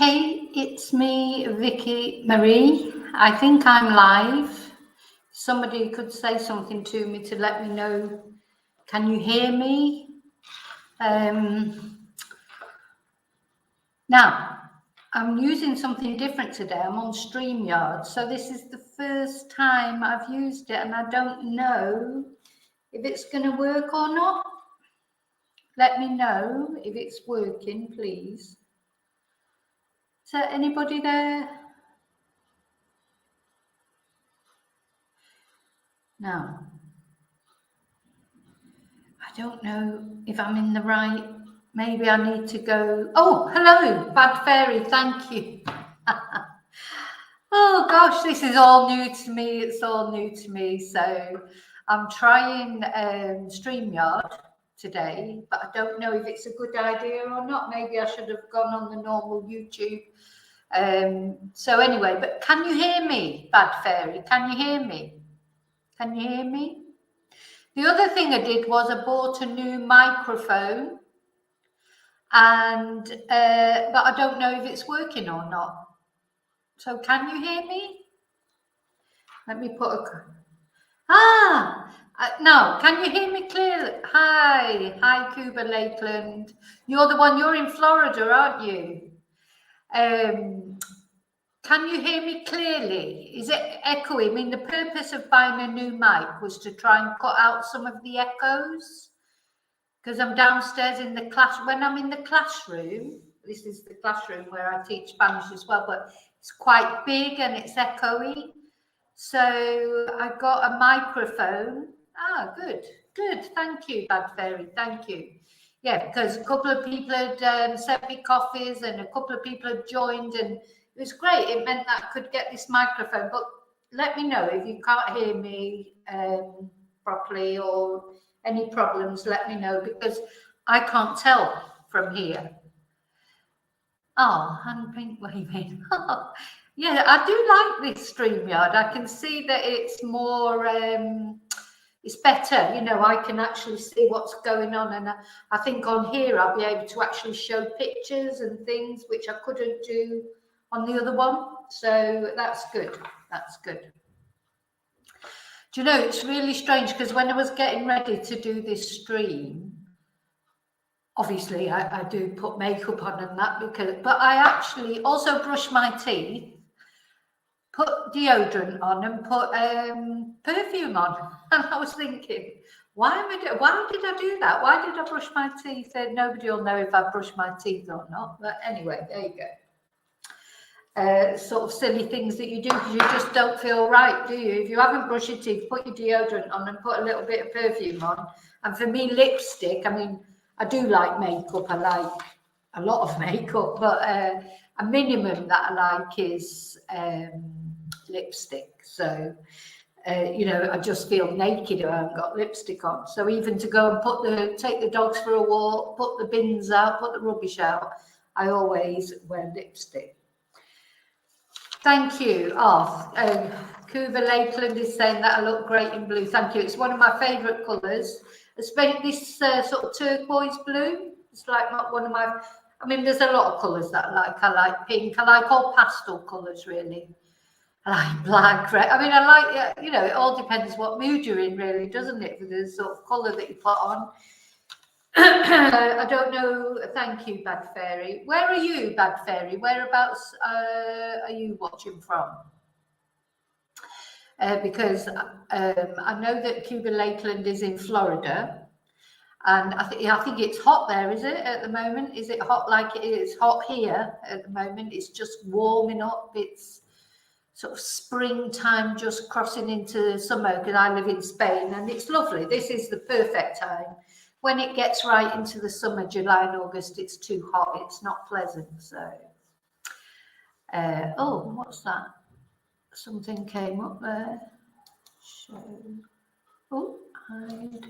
Hey, it's me, Vicky Marie. I think I'm live. Somebody could say something to me to let me know. Can you hear me? Now, I'm using something different today. I'm on StreamYard. So this is the first time I've used it and I don't know if it's going to work or not. Let me know if it's working, please. Is there anybody there? No. I don't know if I'm in the right. Maybe I need to go. Oh, hello, Bad Fairy. Thank you. Oh gosh, this is all new to me. It's all new to me. So I'm trying StreamYard today, but I don't know if it's a good idea or not. Maybe I should have gone on the normal YouTube. So anyway, but can you hear me, Bad Fairy? Can you hear me? Can you hear me? The other thing I did was I bought a new microphone, and but I don't know if it's working or not. So can you hear me? Let me put a... no, can you hear me clearly? Hi, Cuba Lakeland. You're the one, you're in Florida, aren't you? Can you hear me clearly? Is it echoey? I mean, the purpose of buying a new mic was to try and cut out some of the echoes, because I'm downstairs in the class. When I'm in the classroom, this is the classroom where I teach Spanish as well, but it's quite big and it's echoey. So I got a microphone. Good. Thank you, Bad Fairy. Thank you. Yeah, because a couple of people had sent me coffees and a couple of people had joined, and it was great. It meant that I could get this microphone. But let me know if you can't hear me properly or any problems. Let me know, because I can't tell from here. Oh, hand pink waving. Yeah, I do like this StreamYard. I can see that it's more, it's better. You know, I can actually see what's going on. And I think on here, I'll be able to actually show pictures and things, which I couldn't do on the other one. So that's good. That's good. Do you know, it's really strange, because when I was getting ready to do this stream, obviously I do put makeup on and that, but I actually also brush my teeth, put deodorant on and put perfume on. And I was thinking, why did I do that? Why did I brush my teeth? Nobody will know if I brush my teeth or not. But anyway, there you go. Sort of silly things that you do because you just don't feel right, do you? If you haven't brushed your teeth, put your deodorant on and put a little bit of perfume on. And for me, lipstick, I mean, I do like makeup. I like a lot of makeup, but a minimum that I like is lipstick. So, you know, I just feel naked if I haven't got lipstick on. So even to go and take the dogs for a walk, put the bins out, put the rubbish out, I always wear lipstick. Thank you. Cuba Lakeland is saying that I look great in blue. Thank you. It's one of my favourite colours. Especially this sort of turquoise blue. It's like one of my... I mean, there's a lot of colours that I like. I like pink. I like all pastel colours, really. I like black, red. I mean, I like, you know, it all depends what mood you're in, really, doesn't it? For the sort of colour that you put on. I don't know. Thank you, Bad Fairy. Where are you, Bad Fairy? Whereabouts are you watching from? Because I know that Cuba Lakeland is in Florida, and I think it's hot there. Is it at the moment? Is it hot like it is hot here at the moment? It's just warming up. It's sort of springtime, just crossing into summer, because I live in Spain, and it's lovely. This is the perfect time. When it gets right into the summer, July and August, it's too hot. It's not pleasant. So, oh, what's that? Something came up there. Show. Oh, hide.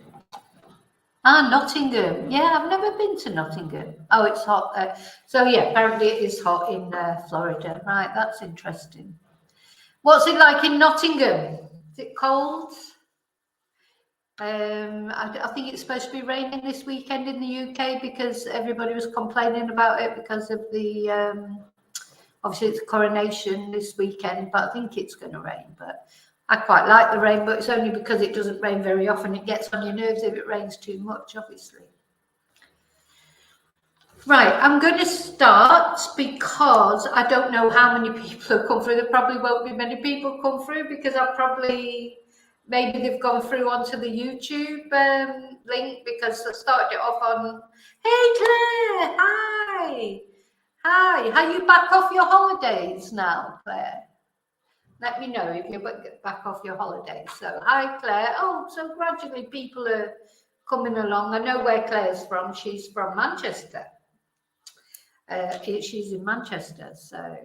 Nottingham. Yeah, I've never been to Nottingham. Oh, it's hot there. So yeah, apparently it is hot in Florida. Right, that's interesting. What's it like in Nottingham? Is it cold? I think it's supposed to be raining this weekend in the UK, because everybody was complaining about it because of the Obviously, it's coronation this weekend, but I think it's going to rain. But I quite like the rain, but it's only because it doesn't rain very often. It gets on your nerves if it rains too much, obviously. Right, I'm going to start because I don't know how many people have come through. There probably won't be many people come through because maybe they've gone through onto the YouTube link because I started it off on, hey Claire, hi. Are you back off your holidays now, Claire? Let me know if you're back off your holidays. So, hi Claire. Oh, so gradually people are coming along. I know where Claire's from. She's from Manchester. She's in Manchester, so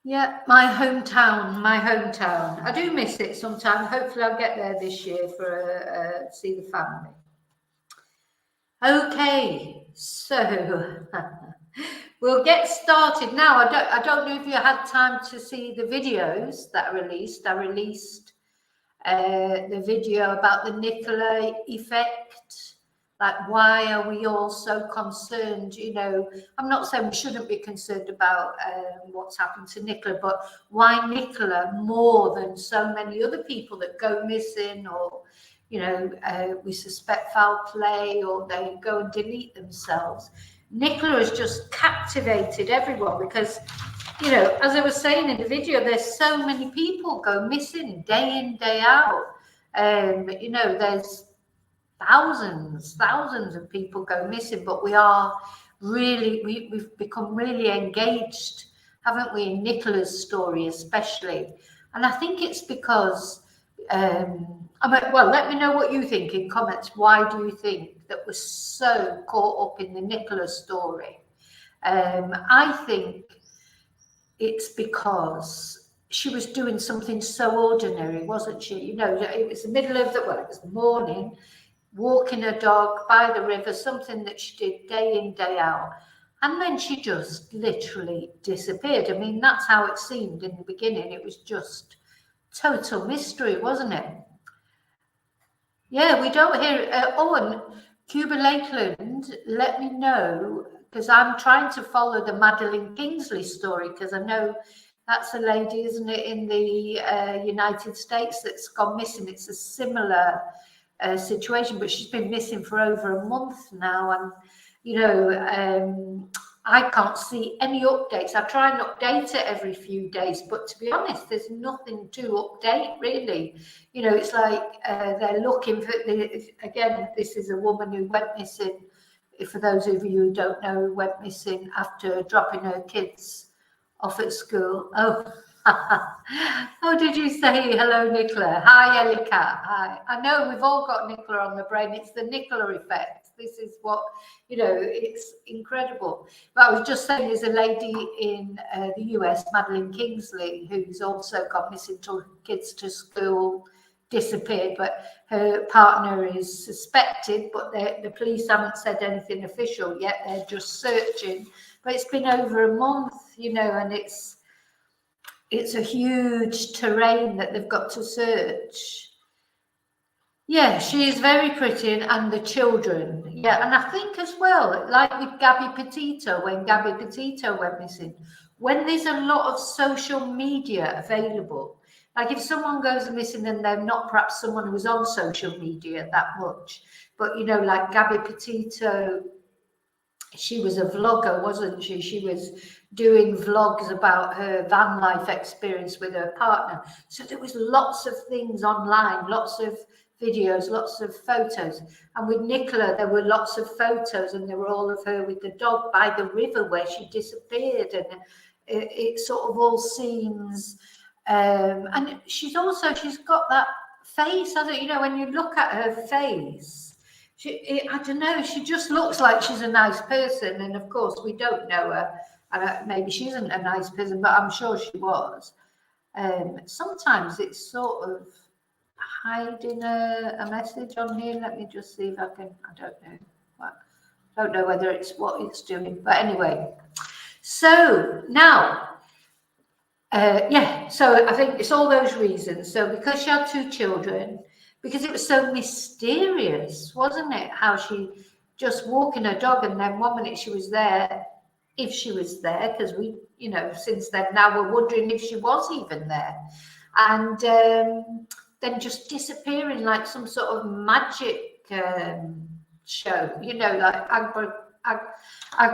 yeah, my hometown. I do miss it sometimes. Hopefully I'll get there this year for see the family. Okay, so we'll get started now. I don't know if you had time to see the videos that I released. I released the video about the Nicola effect. Like, why are we all so concerned? You know, I'm not saying we shouldn't be concerned about what's happened to Nicola, but why Nicola more than so many other people that go missing, or, you know, we suspect foul play, or they go and delete themselves. Nicola has just captivated everyone because, you know, as I was saying in the video, there's so many people go missing day in, day out. You know, there's thousands of people go missing, but we are really, we've become really engaged, haven't we, in Nicola's story especially. And I think it's because, well, let me know what you think in comments. Why do you think that we're so caught up in the Nicola story? I think it's because she was doing something so ordinary, wasn't she? You know, it was the middle of it was the morning, walking a dog by the river, something that she did day in, day out. And then she just literally disappeared. I mean, that's how it seemed in the beginning. It was just total mystery, wasn't it? Yeah, we don't hear and Cuba Lakeland, let me know, because I'm trying to follow the Madeleine Kingsley story, because I know that's a lady, isn't it, in the United States that's gone missing. It's a similar situation, but she's been missing for over a month now, and you know, I can't see any updates. I try and update it every few days, but to be honest, there's nothing to update really. You know, it's like they're looking for again, this is a woman who went missing, for those of you who don't know, who went missing after dropping her kids off at school. Oh, did you say hello, Nicola? Hi, Ellie Cat. Hi. I know we've all got Nicola on the brain. It's the Nicola effect. This is what, you know, it's incredible. But I was just saying, there's a lady in the US, Madeleine Kingsley, who's also got missing, took kids to school, disappeared, but her partner is suspected, but the police haven't said anything official yet. They're just searching. But it's been over a month, you know, and it's a huge terrain that they've got to search. Yeah, she is very pretty, and the children. Yeah, and I think as well, like with Gabby Petito, when Gabby Petito went missing, when there's a lot of social media available, like if someone goes missing and they're not perhaps someone who's on social media that much, but you know, like Gabby Petito, she was a vlogger, wasn't she? She was doing vlogs about her van life experience with her partner. So there was lots of things online, lots of videos, lots of photos. And with Nicola, there were lots of photos, and there were all of her with the dog by the river where she disappeared. And it sort of all seems, and she's got that face, hasn't it? You know, when you look at her face, I don't know, she just looks like she's a nice person. And of course, we don't know her. Maybe she isn't a nice person, but I'm sure she was. Sometimes it's sort of hiding a message on here. Let me just see if I can, I don't know whether it's what it's doing. But anyway, so now, so I think it's all those reasons. So because she had 2 children, because it was so mysterious, wasn't it? How she just walking her dog, and then one minute she was there if she was there, because we, you know, since then now we're wondering if she was even there. And then just disappearing like some sort of magic show, you know, like God, I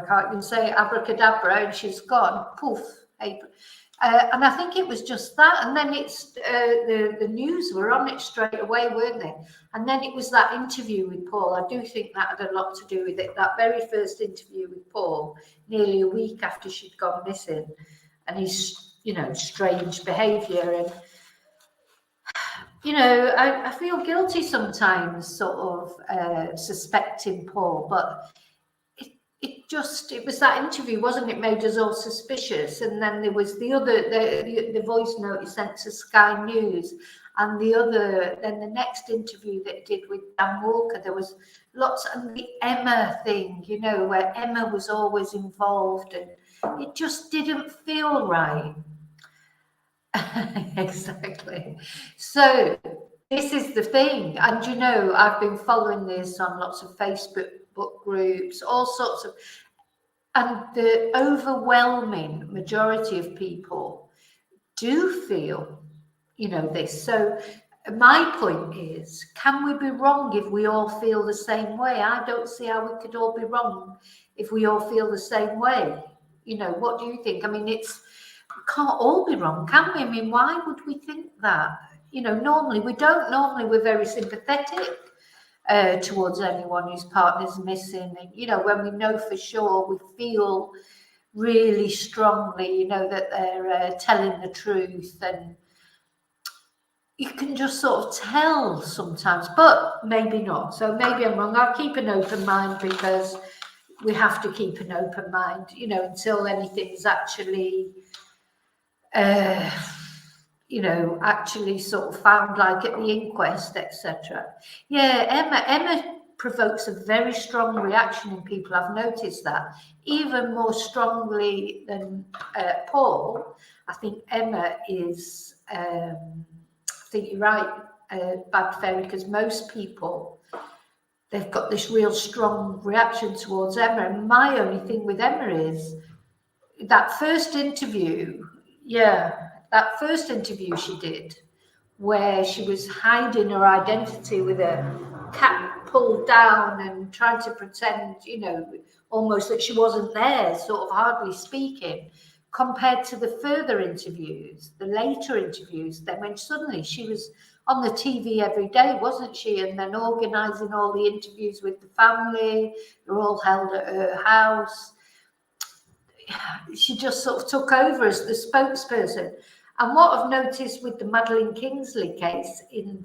can't even say abracadabra, and she's gone, poof. And I think it was just that. And then it's the news were on it straight away, weren't they? And then it was that interview with Paul. I do think that had a lot to do with it. That very first interview with Paul, nearly a week after she'd gone missing, and his, you know, strange behaviour. And, you know, I feel guilty sometimes, sort of suspecting Paul, but it was that interview, wasn't it, made us all suspicious. And then there was the other, the voice note he sent to Sky News, and then the next interview that he did with Dan Walker, there was lots, and the Emma thing, you know, where Emma was always involved, and it just didn't feel right. Exactly. So this is the thing, and you know, I've been following this on lots of Facebook book groups, all sorts of, and the overwhelming majority of people do feel, you know, this. So my point is, can we be wrong if we all feel the same way? I don't see how we could all be wrong if we all feel the same way. You know, what do you think? I mean, we can't all be wrong, can we? I mean, why would we think that? You know, normally we don't. Normally we're very sympathetic towards anyone whose partner's missing. And, you know, when we know for sure, we feel really strongly, you know, that they're telling the truth, and you can just sort of tell sometimes, but maybe not. So maybe I'm wrong. I'll keep an open mind, because we have to keep an open mind, you know, until anything's actually you know, actually sort of found, like at the inquest, etc. Yeah, Emma provokes a very strong reaction in people. I've noticed that even more strongly than Paul. I think Emma is, I think you're right, Bad Fairy, because most people, they've got this real strong reaction towards Emma. And my only thing with Emma is that first interview, that first interview she did, where she was hiding her identity with a cap pulled down and trying to pretend, you know, almost that she wasn't there, sort of hardly speaking, compared to the further interviews, the later interviews, then when suddenly she was on the TV every day, wasn't she? And then organising all the interviews with the family, they're all held at her house. She just sort of took over as the spokesperson. And what I've noticed with the Madeleine Kingsley case in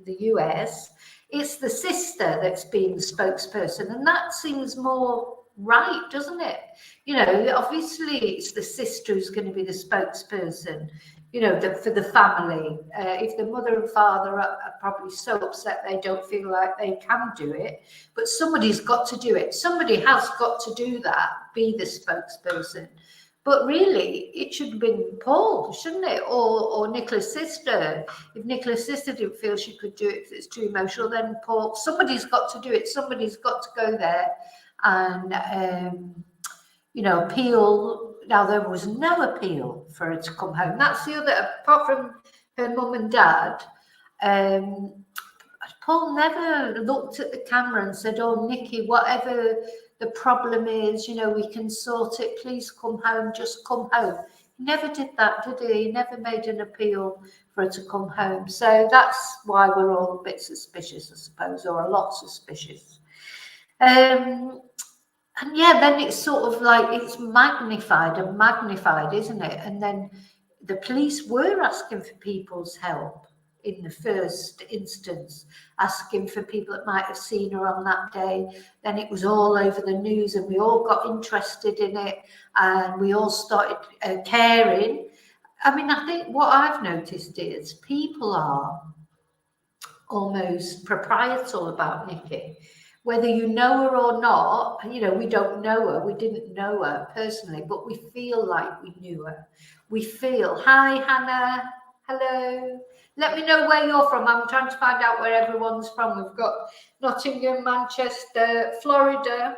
the US, it's the sister that's being the spokesperson, and that seems more right, doesn't it? You know, obviously it's the sister who's going to be the spokesperson, you know, for the family. If the mother and father are probably so upset they don't feel like they can do it, but somebody's got to do it. Somebody has got to do that, be the spokesperson. But really, it should have been Paul, shouldn't it? Or Nicola's sister. If Nicola's sister didn't feel she could do it if it's too emotional, then Paul, somebody's got to do it. Somebody's got to go there and, you know, appeal. Now, there was no appeal for her to come home. That's the other, apart from her mum and dad, Paul never looked at the camera and said, oh, Nikki, whatever the problem is, you know, we can sort it. Please come home, just come home. He never did that, did he? He never made an appeal for her to come home. So that's why we're all a bit suspicious, I suppose, or a lot suspicious. And yeah, then it's sort of like it's magnified and magnified, isn't it? And then the police were asking for people's help in the first instance, asking for people that might have seen her on that day. Then it was all over the news, and we all got interested in it, and we all started caring. I mean, I think what I've noticed is people are almost proprietorial about Nikki. Whether you know her or not, you know, we don't know her, we didn't know her personally, but we feel like we knew her. We feel, hi, Hannah, hello. Let me know where you're from. I'm trying to find out where everyone's from. We've got Nottingham, Manchester, Florida.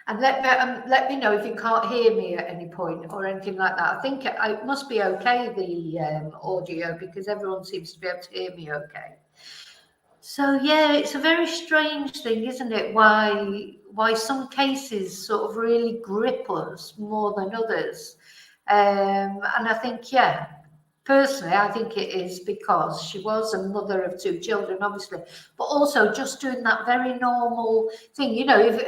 And let me know if you can't hear me at any point or anything like that. I think it must be okay, the audio, because everyone seems to be able to hear me okay. So yeah, it's a very strange thing, isn't it? Why some cases sort of really grip us more than others. And I think, yeah, personally, I think it is because she was a mother of 2 children, obviously, but also just doing that very normal thing. You know, if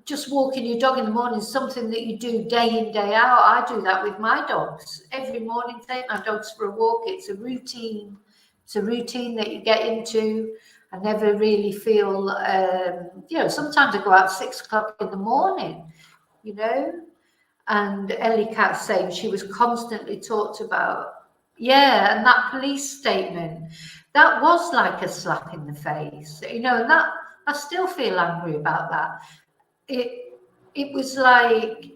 just walking your dog in the morning is something that you do day in, day out. I do that with my dogs. Every morning, take my dogs for a walk. It's a routine. It's a routine that you get into. I never really feel, you know, sometimes I go out 6 o'clock in the morning, you know, and Ellie Cat's saying she was constantly talked about. Yeah, and that police statement, that was like a slap in the face, you know, and that I still feel angry about that. It was like,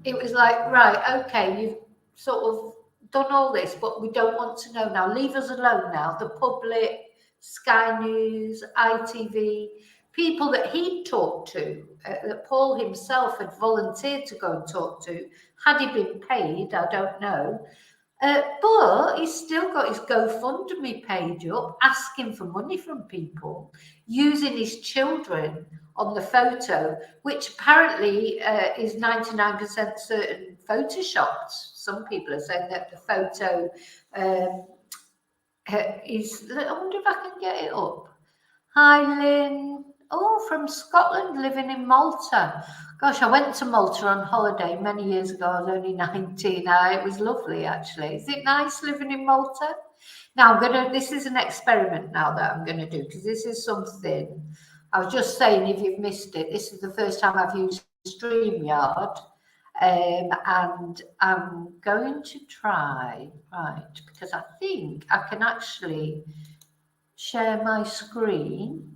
right, okay, you've sort of done all this, but we don't want to know now. Leave us alone now. The public, Sky News, ITV, people that he'd talked to, that Paul himself had volunteered to go and talk to. Had he been paid? I don't know. But he's still got his GoFundMe page up, asking for money from people, using his children on the photo, which apparently is 99% certain photoshopped. Some people are saying that the photo is, I wonder if I can get it up. Hi, Lynn. Oh, from Scotland, living in Malta. Gosh, I went to Malta on holiday many years ago. I was only 19. It was lovely, actually. Is it nice living in Malta? Now, this is an experiment now that I'm going to do, because this is something, I was just saying, if you've missed it, this is the first time I've used StreamYard, and I'm going to try, right, because I think I can actually share my screen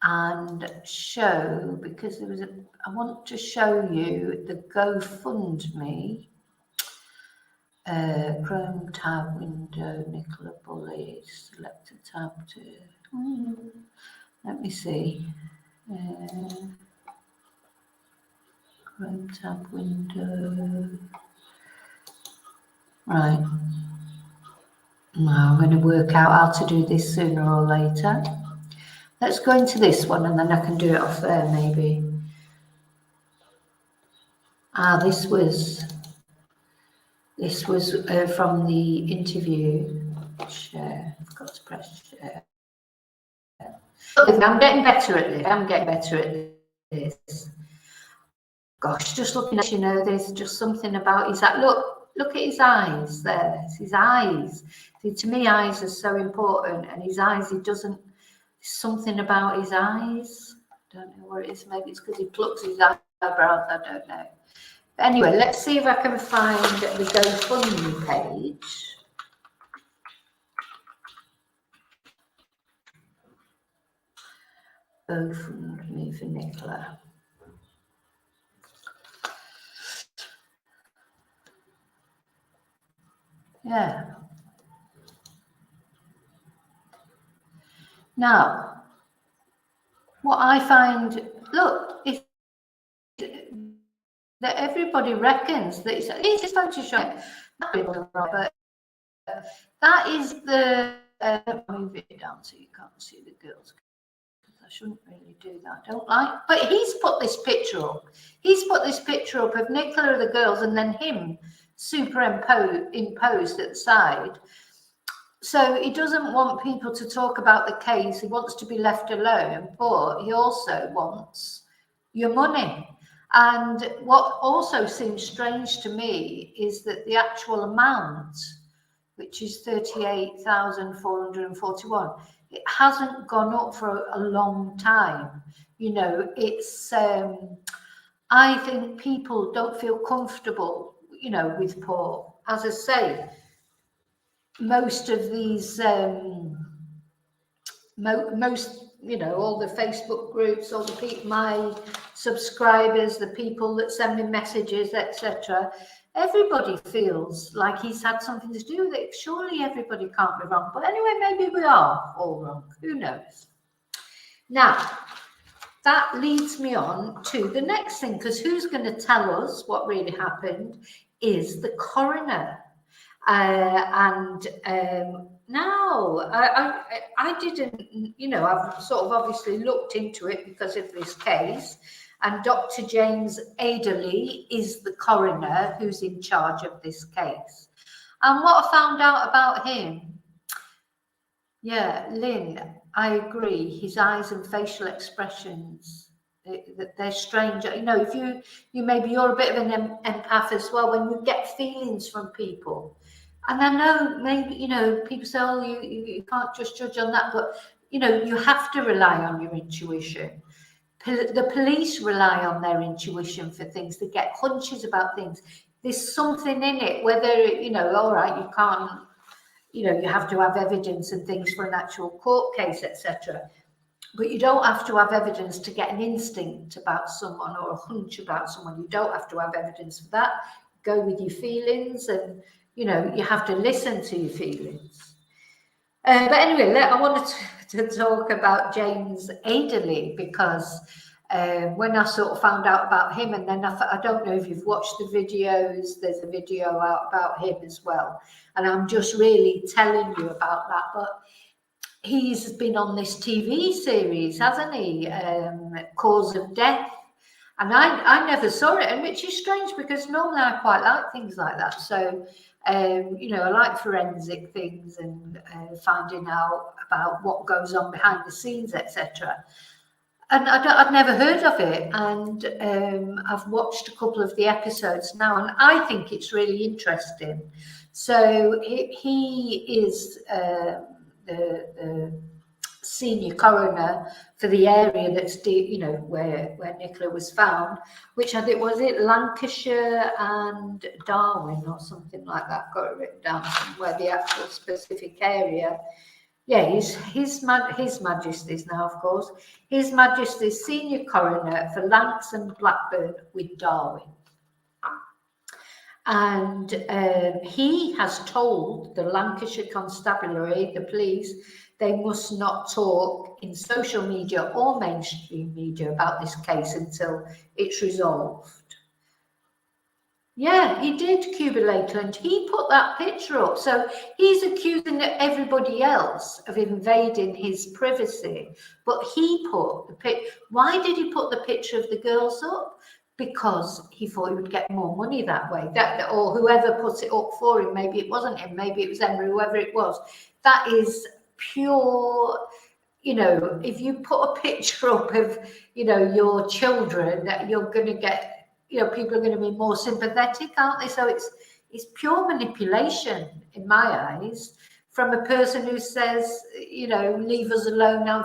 and show, because there was I want to show you the GoFundMe, Chrome tab window, Nicola Bulley, select a tab to, let me see, Chrome tab window, right. Now I'm going to work out how to do this sooner or later. Let's go into this one and then I can do it off there maybe. This was from the interview. Share. I've got to press share. I'm getting better at this. I'm getting better at this. Gosh, just looking at, you know, there's just something about his eye. Look at his eyes there. It's his eyes. See, to me, eyes are so important, and his eyes, he doesn't. Something about his eyes. I don't know what it is. Maybe it's because he plucks his eyebrows. I don't know. But anyway, let's see if I can find the GoFundMe page. GoFundMe for Nicola. Yeah. Now, what I find, look, is that everybody reckons that it's Photoshop, but that is the, move it down so you can't see the girls. I shouldn't really do that. I don't like, but he's put this picture up. He's put this picture up of Nicola, the girls, and then him superimposed at the side. So he doesn't want people to talk about the case. He wants to be left alone, but he also wants your money. And what also seems strange to me is that the actual amount, which is 38,441, it hasn't gone up for a long time. You know, it's, I think people don't feel comfortable, you know, with Paul. As I say, most of these, most, you know, all the Facebook groups, all the people, my subscribers, the people that send me messages, etc., everybody feels like he's had something to do with it. Surely everybody can't be wrong. But anyway, maybe we are all wrong. Who knows? Now, that leads me on to the next thing, because who's going to tell us what really happened is the coroner. Now I didn't, you know, I've sort of obviously looked into it because of this case, and Dr. James Adeley is the coroner who's in charge of this case. And what I found out about him, yeah, Lynn, I agree. His eyes and facial expressions, they're strange. You know, if you maybe you're a bit of an empath as well, when you get feelings from people. And I know maybe, you know, people say, oh, you can't just judge on that, but, you know, you have to rely on your intuition. The police rely on their intuition for things. They get hunches about things. There's something in it, whether, you know, all right, you can't, you know, you have to have evidence and things for an actual court case, etc. But you don't have to have evidence to get an instinct about someone or a hunch about someone. You don't have to have evidence for that. Go with your feelings, and, you know, you have to listen to your feelings. But anyway, I wanted to talk about James Adeley, because when I sort of found out about him, and then I don't know if you've watched the videos, there's a video out about him as well. And I'm just really telling you about that. But he's been on this TV series, hasn't he? Cause of Death. And I never saw it, and which is strange, because normally I quite like things like that. So, you know, I like forensic things and finding out about what goes on behind the scenes, etc. And I'd never heard of it, and I've watched a couple of the episodes now, and I think it's really interesting. So he is the senior coroner for the area that's, you know, where Nicola was found, which I think, was it Lancashire and Darwin or something like that, got it written down somewhere, the actual specific area. Yeah, his Majesty's now, of course, His Majesty's senior coroner for Lancs and Blackburn with Darwin. And he has told the Lancashire Constabulary, the police, they must not talk in social media or mainstream media about this case until it's resolved. Yeah, he did, Cuba Lakeland. He put that picture up. So he's accusing everybody else of invading his privacy. But he put the picture. Why did he put the picture of the girls up? Because he thought he would get more money that way. Or whoever put it up for him, maybe it wasn't him, maybe it was Emery, whoever it was. That is pure, you know, if you put a picture up of, you know, your children, you're going to get, you know, people are going to be more sympathetic, aren't they? So it's pure manipulation in my eyes, from a person who says, you know, leave us alone now,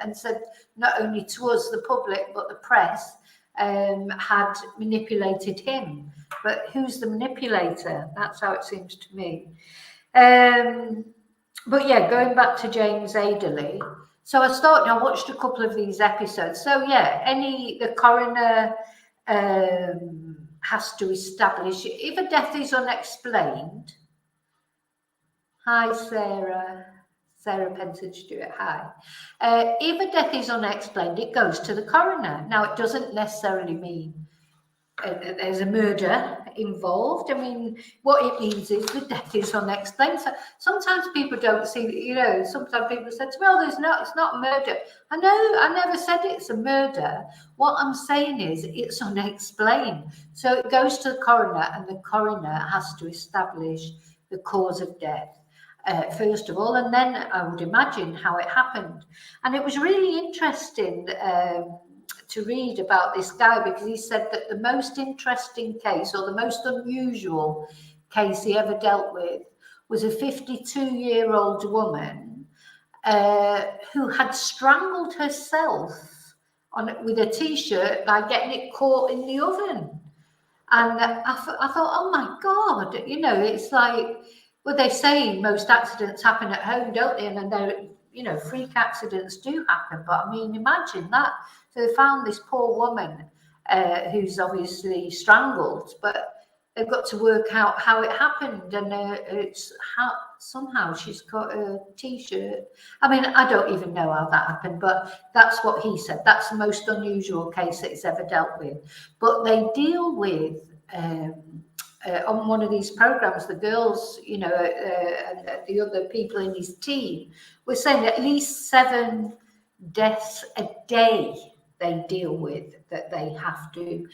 and said not only to us, the public, but the press had manipulated him. But who's the manipulator? That's how it seems to me. But yeah, going back to James Adeley. So I watched a couple of these episodes. So yeah, the coroner has to establish, if a death is unexplained. Hi, Sarah Pensage, do it. Hi. If a death is unexplained, it goes to the coroner. Now, it doesn't necessarily mean there's a murder involved. I mean, what it means is the death is unexplained. So sometimes people don't see, you know, sometimes people say, well, it's not a murder. I know, I never said it's a murder. What I'm saying is it's unexplained. So it goes to the coroner, and the coroner has to establish the cause of death. First of all, and then I would imagine how it happened. And it was really interesting to read about this guy, because he said that the most interesting case, or the most unusual case he ever dealt with, was a 52-year-old woman who had strangled herself with a t-shirt by getting it caught in the oven. And I thought, oh my God, you know, it's like, well, they say most accidents happen at home, don't they? And then, you know, freak accidents do happen. But I mean, imagine that. So they found this poor woman who's obviously strangled, but they've got to work out how it happened, and it's how somehow she's got a T-shirt. I mean, I don't even know how that happened, but that's what he said. That's the most unusual case that he's ever dealt with. But they deal with on one of these programs, the girls, you know, and the other people in his team were saying at least 7 deaths a day they deal with, that they have to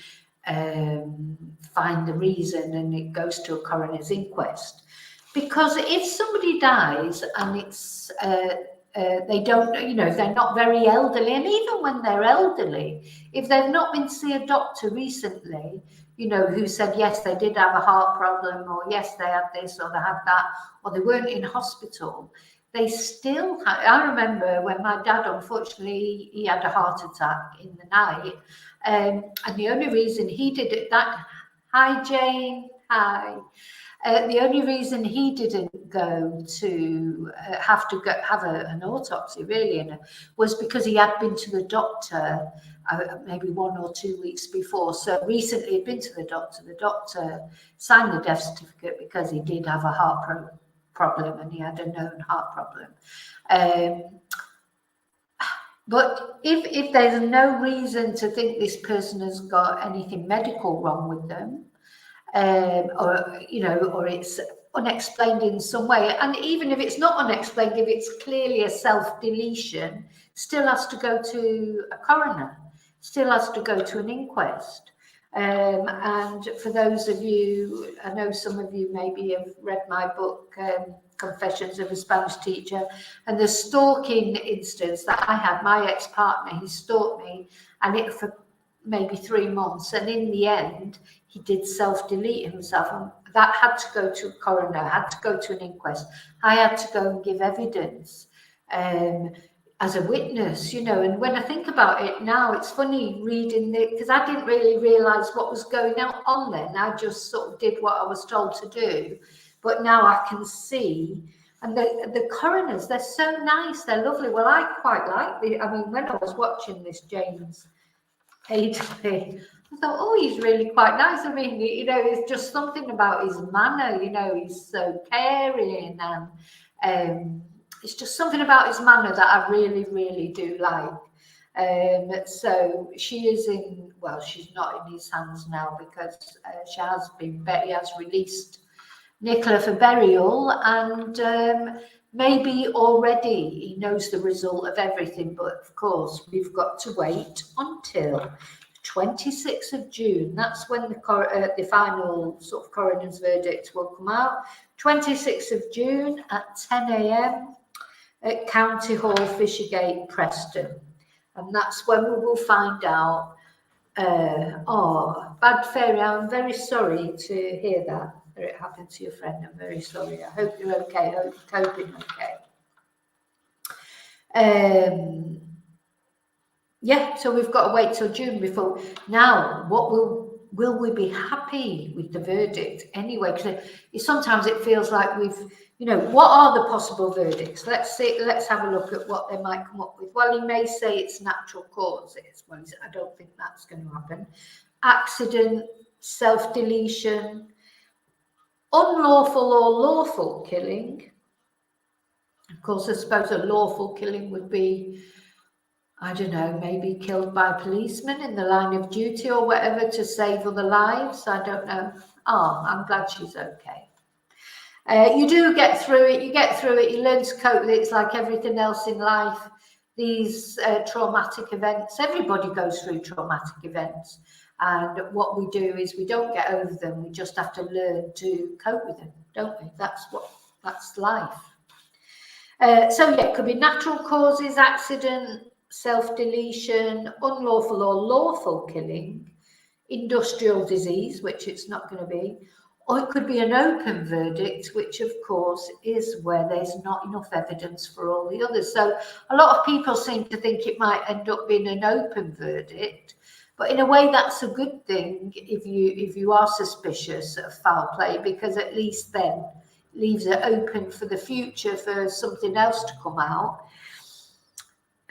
find the reason, and it goes to a coroner's inquest. Because if somebody dies and it's they don't, you know, they're not very elderly, and even when they're elderly, if they've not been to see a doctor recently, you know, who said yes, they did have a heart problem, or yes, they had this, or they had that, or they weren't in hospital, they still had. I remember when my dad, unfortunately, he had a heart attack in the night, and the only reason he did it, hi Jane, hi. The only reason he didn't go to have an autopsy really, was because he had been to the doctor maybe 1 or 2 weeks before. So recently he'd been to the doctor signed the death certificate because he did have a heart problem, and he had a known heart problem. But if there's no reason to think this person has got anything medical wrong with them, or you know, or it's unexplained in some way, and even if it's not unexplained, if it's clearly a self-deletion, still has to go to a coroner, still has to go to an inquest. And for those of you, I know some of you maybe have read my book, Confessions of a Spanish Teacher, and the stalking instance that I had, my ex-partner, he stalked me, and it for maybe 3 months, and in the end he did self-delete himself, and that had to go to a coroner, had to go to an inquest. I had to go and give evidence as a witness, you know. And when I think about it now, it's funny reading it, because I didn't really realise what was going on then. I just sort of did what I was told to do, but now I can see. And the coroners, they're so nice, they're lovely. Well, I quite like I mean, when I was watching this James Adeley, I thought, oh, he's really quite nice. I mean, you know, it's just something about his manner, you know, he's so caring, and it's just something about his manner that I really, really do like. So she is she's not in his hands now, because Betty has released Nicola for burial, and maybe already he knows the result of everything, but of course we've got to wait until 26th of June. That's when the final sort of coroner's verdict will come out. 26th of June at 10 a.m. at County Hall, Fishergate, Preston, and that's when we will find out. Bad Fairy, I'm very sorry to hear that it happened to your friend. I'm very sorry. I hope you're okay. I hope you're coping okay. Yeah, so we've got to wait till June before. Now, what will we be happy with the verdict anyway? Because sometimes it feels like we've, you know, what are the possible verdicts? Let's have a look at what they might come up with. Well, he may say it's natural causes. Well, I don't think that's going to happen. Accident, self-deletion, unlawful or lawful killing. Of course, I suppose a lawful killing would be, I don't know, maybe killed by a policeman in the line of duty or whatever to save other lives. I don't know. Oh, I'm glad she's okay. You do get through it. You get through it. You learn to cope with it. It's like everything else in life. These traumatic events, everybody goes through traumatic events. And what we do is we don't get over them. We just have to learn to cope with them, don't we? That's life. So yeah, it could be natural causes, accident, self-deletion, unlawful or lawful killing, industrial disease, which it's not going to be, or it could be an open verdict, which of course is where there's not enough evidence for all the others. So a lot of people seem to think it might end up being an open verdict, but in a way that's a good thing if you are suspicious of foul play, because at least then leaves it open for the future for something else to come out.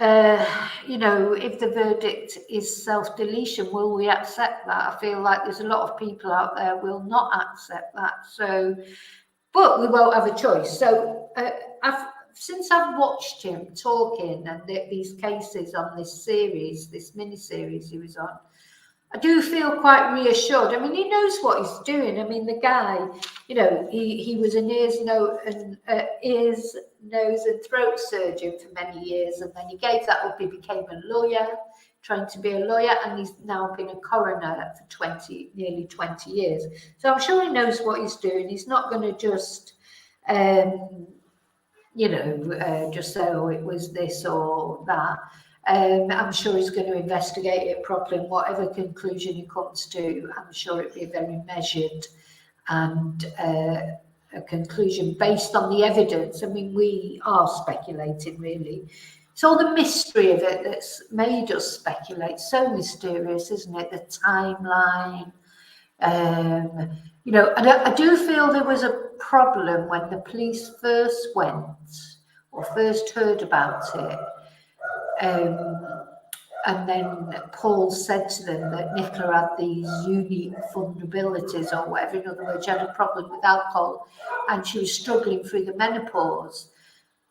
you know, if the verdict is self-deletion, will we accept that? I feel like there's a lot of people out there will not accept that. So, but we won't have a choice. So since I've watched him talking and these cases on this series, this mini-series he was on, I do feel quite reassured. I mean, he knows what he's doing. I mean, the guy, you know, he was an ears, nose and throat surgeon for many years, and then he gave that up. He became a lawyer, trying to be a lawyer, and he's now been a coroner for nearly 20 years. So I'm sure he knows what he's doing. He's not going to just, just say, oh, it was this or that. I'm sure he's going to investigate it properly, and whatever conclusion he comes to, I'm sure it'll be very measured and a conclusion based on the evidence. I mean, we are speculating, really. It's all the mystery of it that's made us speculate. So mysterious, isn't it? The timeline. You know, and I do feel there was a problem when the police first went or first heard about it. And then Paul said to them that Nicola had these unique vulnerabilities or whatever. In other words, she had a problem with alcohol and she was struggling through the menopause.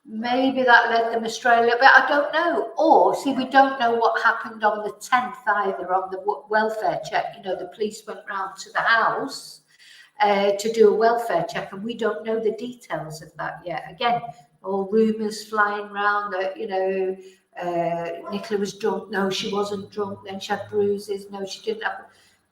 Maybe that led them astray a little bit. I don't know. Or, see, we don't know what happened on the 10th either, on the welfare check. You know, the police went round to the house to do a welfare check, and we don't know the details of that yet. Again, all rumours flying around that, you know, Nicola was drunk. No, she wasn't drunk. Then she had bruises. No, she didn't have.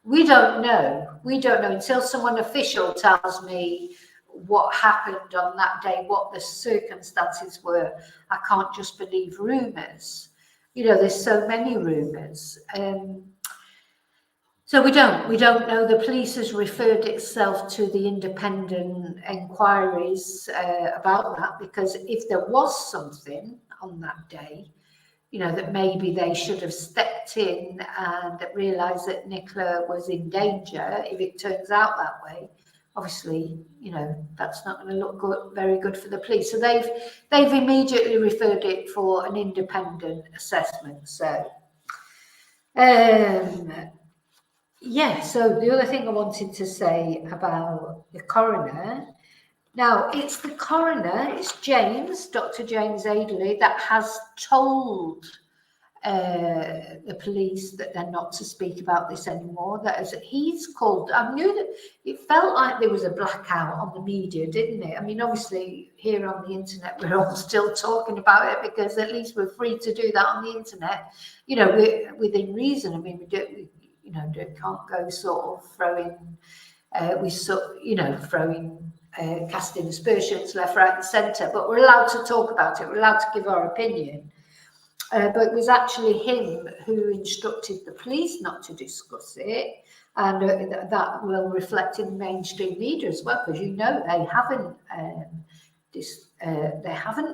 We don't know. We don't know until someone official tells me what happened on that day, what the circumstances were. I can't just believe rumours. You know, there's so many rumours. So we don't know. The police has referred itself to the independent inquiries about that, because if there was something on that day, you know, that maybe they should have stepped in and realised that Nicola was in danger. If it turns out that way, obviously, you know, that's not going to look good, very good for the police. So they've immediately referred it for an independent assessment. So, yeah. So the other thing I wanted to say about the coroner. Now, it's the coroner, it's Dr. James Adeley, that has told the police that they're not to speak about this anymore. That as he's called, I knew that it felt like there was a blackout on the media, didn't it? I mean, obviously here on the internet, we're all still talking about it because at least we're free to do that on the internet, you know, we're within reason. I mean, we can't go sort of throwing, casting aspersions left, right, and centre, but we're allowed to talk about it. We're allowed to give our opinion. But it was actually him who instructed the police not to discuss it, and that will reflect in the mainstream media as well, because you know they haven't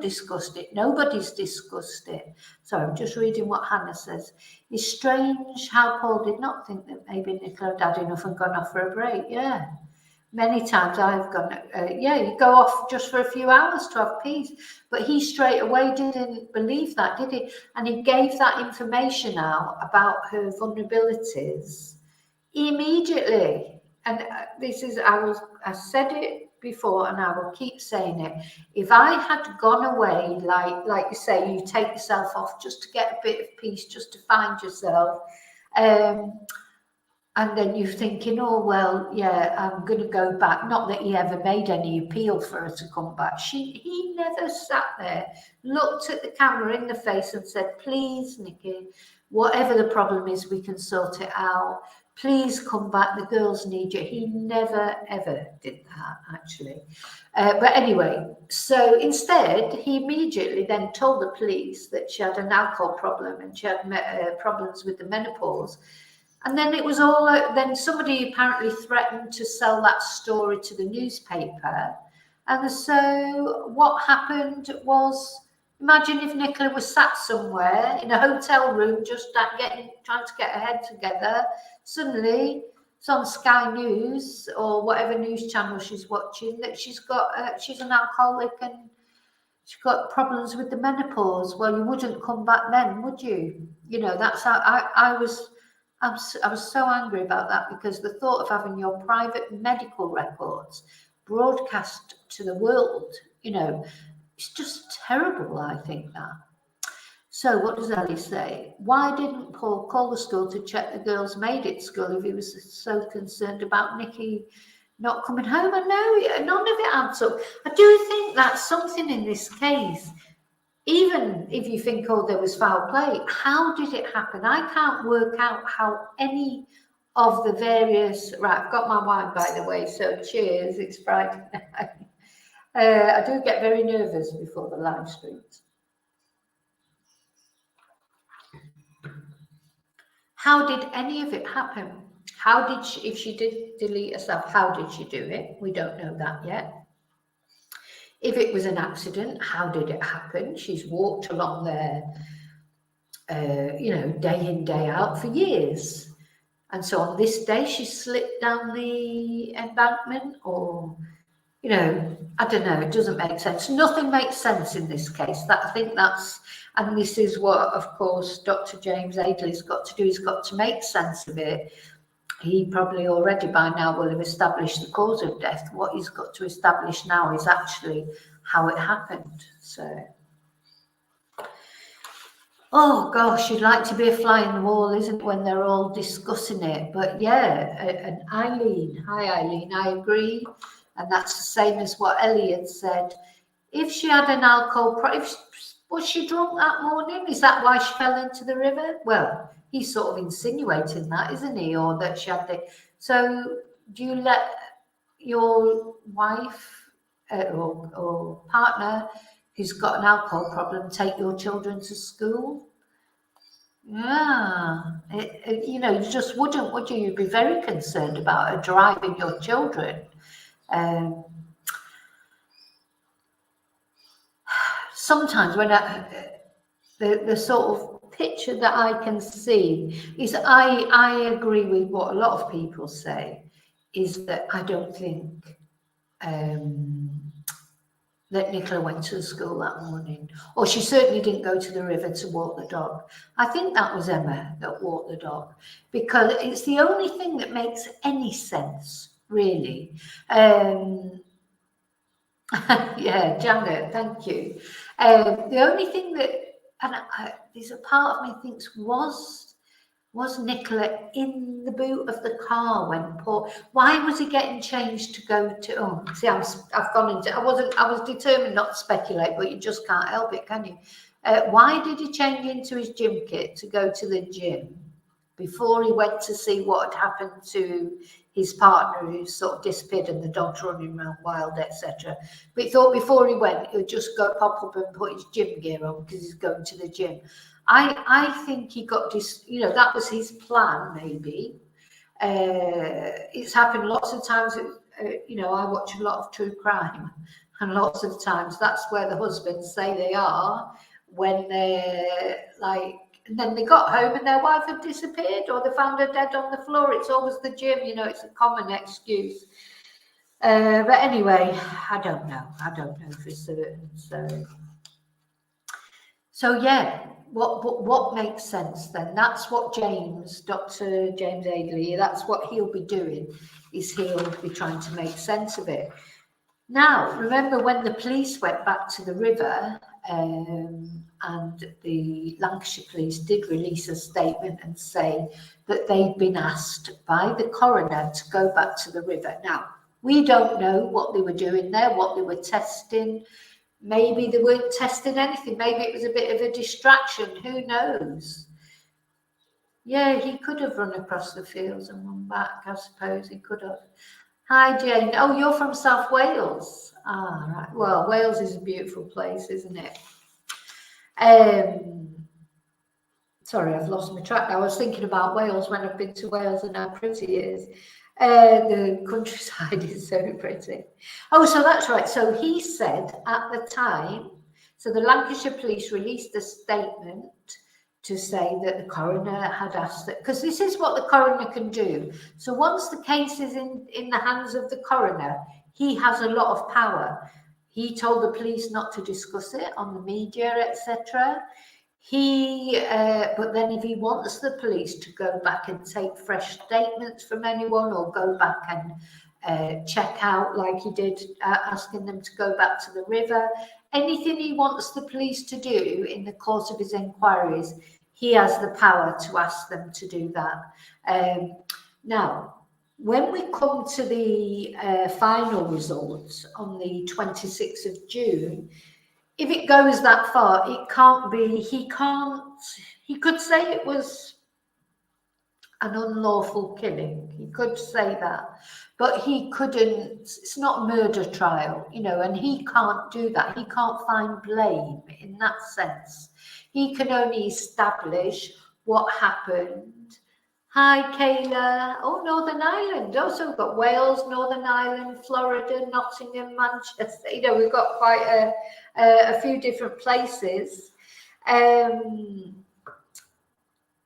discussed it. Nobody's discussed it. So I'm just reading what Hannah says. It's strange how Paul did not think that maybe Nicola had had enough and gone off for a break. Yeah. Many times I've gone, you go off just for a few hours to have peace. But he straight away didn't believe that, did he? And he gave that information out about her vulnerabilities immediately. And I said it before and I will keep saying it. If I had gone away, like you say, you take yourself off just to get a bit of peace, just to find yourself, and then you're thinking, oh, well, yeah, I'm going to go back. Not that he ever made any appeal for her to come back. He never sat there, looked at the camera in the face and said, please, Nikki, whatever the problem is, we can sort it out. Please come back. The girls need you. He never, ever did that, actually. But anyway, so instead, he immediately then told the police that she had an alcohol problem and she had problems with the menopause. And then it was all, then somebody apparently threatened to sell that story to the newspaper. And so what happened was, imagine if Nicola was sat somewhere in a hotel room, just trying to get her head together. Suddenly it's on Sky News or whatever news channel she's watching that she's an alcoholic and She's got problems with the menopause. Well, you wouldn't come back then, would you? You know, that's how I was so angry about that, because the thought of having your private medical records broadcast to the world, you know, it's just terrible, I think, that. So what does Ellie say? Why didn't Paul call the school to check the girls made it school if he was so concerned about Nikki not coming home? I know, none of it adds up. I do think that's something in this case. Even if you think, oh, there was foul play, how did it happen? I can't work out how any of the various... Right, I've got my wine, by the way, so cheers, it's Friday night. I do get very nervous before the live streams. How did any of it happen? How did she, if she did delete herself, how did she do it? We don't know that yet. If it was an accident, how did it happen? She's walked along there, you know, day in, day out for years. And so on this day, she slipped down the embankment, or, you know, I don't know, it doesn't make sense. Nothing makes sense in this case. That, I think that's, and this is what, of course, Dr. James Adeley's got to do. He's got to make sense of it. He probably already by now will have established the cause of death. What he's got to establish now is actually how it happened. So, oh gosh, you'd like to be a fly in the wall, isn't it, when they're all discussing it? But yeah, and Eileen, hi Eileen, I agree. And that's the same as what Elliot said. If she had an alcohol problem, was she drunk that morning? Is that why she fell into the river? Well, he's sort of insinuating that, isn't he? Or that she had the... So do you let your wife or partner who's got an alcohol problem take your children to school? Yeah, you know, you just wouldn't, would you? You'd be very concerned about her driving your children. Sometimes when the sort of picture that I can see is, I agree with what a lot of people say, is that I don't think that Nicola went to the school that morning, or she certainly didn't go to the river to walk the dog. I think that was Emma that walked the dog, because it's the only thing that makes any sense, really. Yeah, Janet, thank you. The only thing that, and there's a part of me thinks, was Nicola in the boot of the car when Paul? Why was he getting changed to go to? Oh, see, I've gone into. I was determined not to speculate, but you just can't help it, can you? Why did he change into his gym kit to go to the gym before he went to see what had happened to his partner, who sort of disappeared, and the dog's running around wild, etc. But he thought before he went, he would just go pop up and put his gym gear on because he's going to the gym. I think he got this, you know, that was his plan, maybe. It's happened lots of times. You know, I watch a lot of true crime, and lots of times that's where the husbands say they are when they're like, and then they got home and their wife had disappeared, or they found her dead on the floor. It's always the gym, you know, it's a common excuse. But anyway, I don't know for certain. So yeah, what makes sense then? That's what Dr. James Adeley, that's what he'll be doing, is he'll be trying to make sense of it. Now, remember when the police went back to the river, and the Lancashire police did release a statement and say that they'd been asked by the coroner to go back to the river. Now, we don't know what they were doing there, what they were testing. Maybe they weren't testing anything. Maybe it was a bit of a distraction. Who knows? Yeah, he could have run across the fields and run back. I suppose he could have. Hi, Jane. Oh, you're from South Wales. Ah, right. Well, Wales is a beautiful place, isn't it? Sorry, I've lost my track. I was thinking about Wales when I've been to Wales and how pretty it is. The countryside is so pretty. Oh, so that's right. So he said at the time, so the Lancashire police released a statement to say that the coroner had asked that, because this is what the coroner can do. So once the case is in the hands of the coroner, he has a lot of power. He told the police not to discuss it on the media, etc. But then if he wants the police to go back and take fresh statements from anyone, or go back and check out like he did, asking them to go back to the river, anything he wants the police to do in the course of his inquiries, he has the power to ask them to do that. Now, when we come to the final results on the 26th of June, if it goes that far, it can't be, he could say it was an unlawful killing. He could say that, but he couldn't, it's not a murder trial, you know, and he can't do that. He can't find blame in that sense. He can only establish what happened. Hi, Kayla. Oh, Northern Ireland. Also, we've got Wales, Northern Ireland, Florida, Nottingham, Manchester. You know, we've got quite a few different places.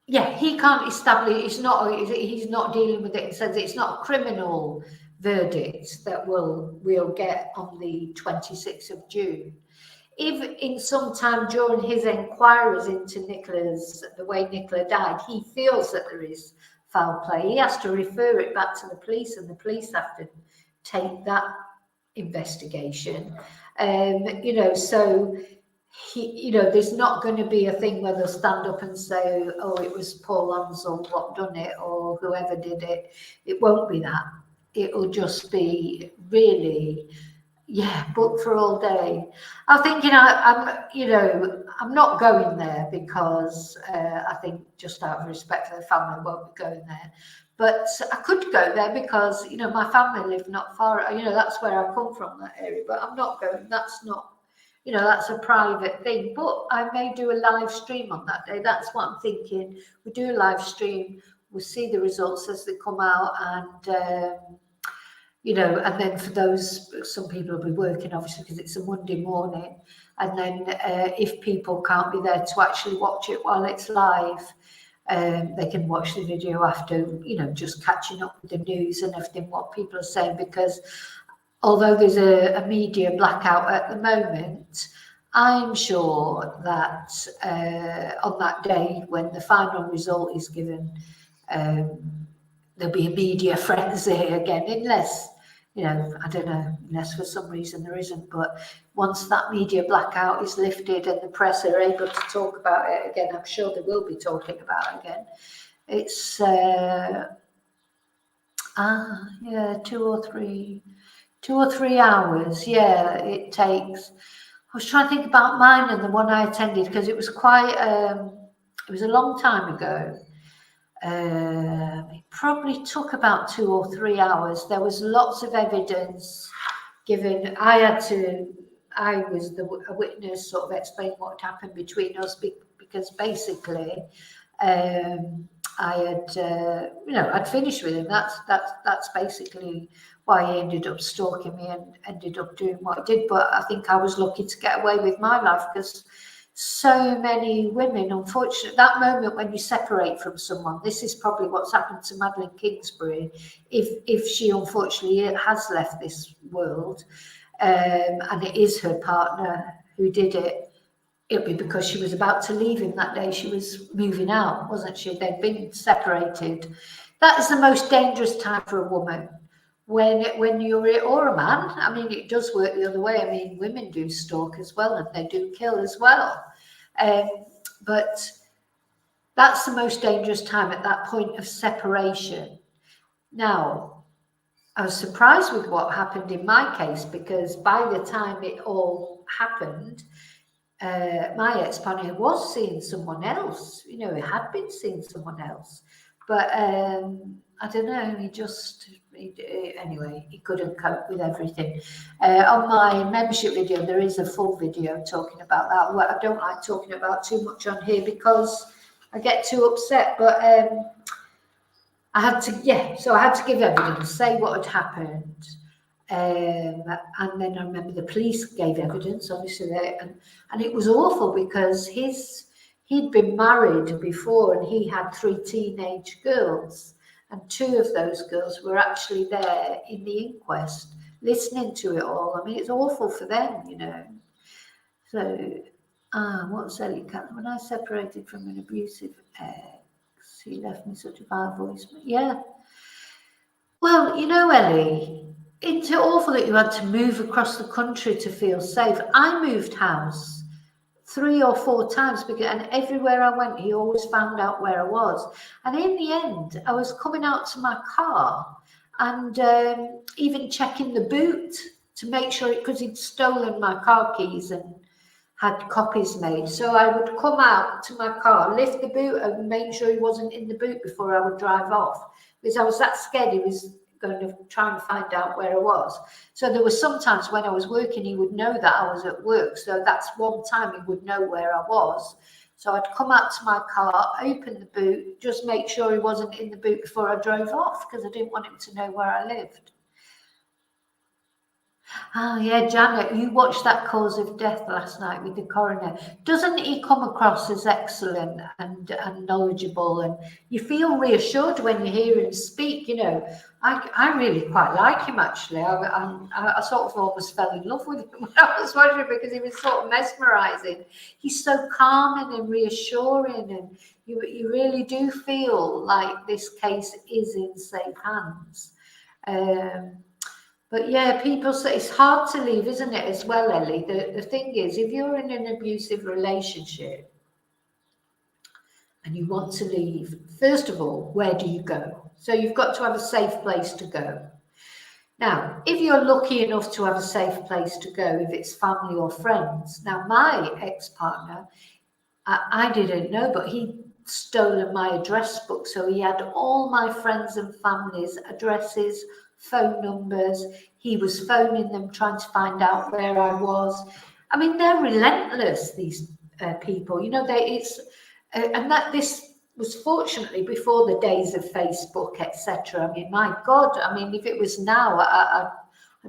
Yeah, he can't establish. He's not dealing with it. It says it's not a criminal verdict that we'll get on the 26th of June. If in some time during his inquiries into the way Nicola died, he feels that there is foul play, he has to refer it back to the police, and the police have to take that investigation. You know, so you know, there's not going to be a thing where they'll stand up and say, oh, it was Paul Ansell what done it, or whoever did it. It won't be that. It'll just be really, yeah, book for all day. I'm thinking, I'm not going there because I think just out of respect for the family, I won't be going there. But I could go there because, you know, my family live not far, you know, that's where I come from, that area. But I'm not going, that's not, you know, that's a private thing. But I may do a live stream on that day. That's what I'm thinking. We do a live stream, we'll see the results as they come out, and you know, and then for those, some people will be working obviously because it's a Monday morning, and then if people can't be there to actually watch it while it's live, they can watch the video after, you know, just catching up with the news and everything, what people are saying, because although there's a media blackout at the moment, I'm sure that on that day when the final result is given, there'll be a media frenzy again, unless, you know, I don't know, unless for some reason there isn't. But once that media blackout is lifted and the press are able to talk about it again, I'm sure they will be talking about it again. It's, yeah, 2 or 3 hours. Yeah, it takes. I was trying to think about mine and the one I attended, because it was quite, it was a long time ago. It probably took about 2 or 3 hours. There was lots of evidence given. I was a witness, sort of explain what happened between us, because basically I had, you know, I'd finished with him. That's basically why he ended up stalking me and ended up doing what he did. But I think I was lucky to get away with my life, because so many women, unfortunately, that moment when you separate from someone, this is probably what's happened to Madeleine Kingsbury, if she unfortunately has left this world, and it is her partner who did it, it'll be because she was about to leave him that day. She was moving out, wasn't she? They'd been separated. That is the most dangerous time for a woman. When you're, or a man, I mean, it does work the other way. I mean, women do stalk as well, and they do kill as well. But that's the most dangerous time, at that point of separation. Now, I was surprised with what happened in my case, because by the time it all happened, my ex-partner was seeing someone else. You know, he had been seeing someone else. But I don't know, anyway, he couldn't cope with everything. On my membership video, there is a full video talking about that. Well, I don't like talking about too much on here because I get too upset, but I had to give evidence, say what had happened. And then I remember the police gave evidence, obviously, and it was awful, because he'd been married before, and he had 3 teenage girls, and 2 of those girls were actually there in the inquest listening to it all. I mean, it's awful for them, you know. So, what's Ellie? When I separated from an abusive ex, he left me such a vile voice. Yeah. Well, you know, Ellie, it's awful that you had to move across the country to feel safe. I moved house 3 or 4 times, and everywhere I went, he always found out where I was. And in the end, I was coming out to my car and even checking the boot to make sure, because he'd stolen my car keys and had copies made. So I would come out to my car, lift the boot and make sure he wasn't in the boot before I would drive off, because I was that scared he was going to try and find out where I was. So there were sometimes when I was working, he would know that I was at work. So that's one time he would know where I was. So I'd come out to my car, open the boot, just make sure he wasn't in the boot before I drove off, because I didn't want him to know where I lived. Oh yeah, Janet, you watched that Cause of Death last night with the coroner. Doesn't he come across as excellent and knowledgeable, and you feel reassured when you hear him speak? You know, I really quite like him, actually. I sort of almost fell in love with him when I was watching it, because he was sort of mesmerising. He's so calming and reassuring, and you really do feel like this case is in safe hands. But yeah, people say it's hard to leave, isn't it, as well, Ellie? The thing is, if you're in an abusive relationship and you want to leave, first of all, where do you go? So you've got to have a safe place to go. Now, if you're lucky enough to have a safe place to go, if it's family or friends. Now, my ex-partner, I didn't know, but he'd stolen my address book. So he had all my friends and family's addresses, phone numbers. He was phoning them, trying to find out where I was. I mean, they're relentless, these people. You know, and that this was fortunately before the days of Facebook, etc. I mean, my God, I mean, if it was now, I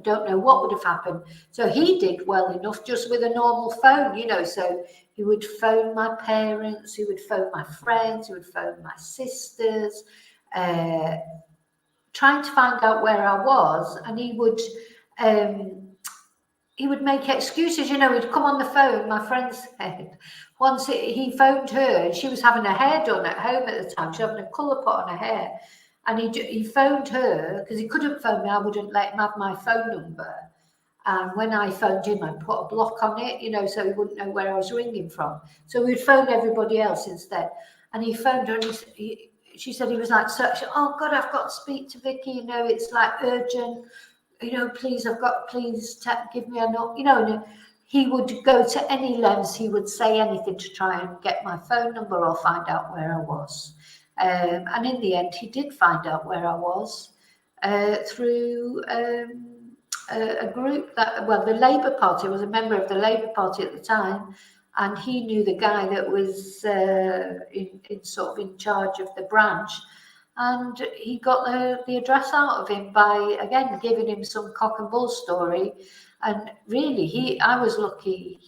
don't know what would have happened. So he did well enough just with a normal phone, you know. So he would phone my parents, he would phone my friends, he would phone my sisters, trying to find out where I was. And he would make excuses, you know. He'd come on the phone. My friend said once he phoned her, and she was having her hair done at home at the time. She was having a colour put on her hair, and he phoned her because he couldn't phone me. I wouldn't let him have my phone number. And when I phoned him, I put a block on it, you know, so he wouldn't know where I was ringing from. So we'd phone everybody else instead. And he phoned her, and she said he was like, oh God, I've got to speak to Vicky, you know, it's like urgent, you know, please give me a note, you know. And he would go to any lengths, he would say anything to try and get my phone number or find out where I was. And in the end, he did find out where I was through a group the Labour Party. I was a member of the Labour Party at the time, and he knew the guy that was in charge of the branch, and he got the address out of him by, again, giving him some cock and bull story. And really, I was lucky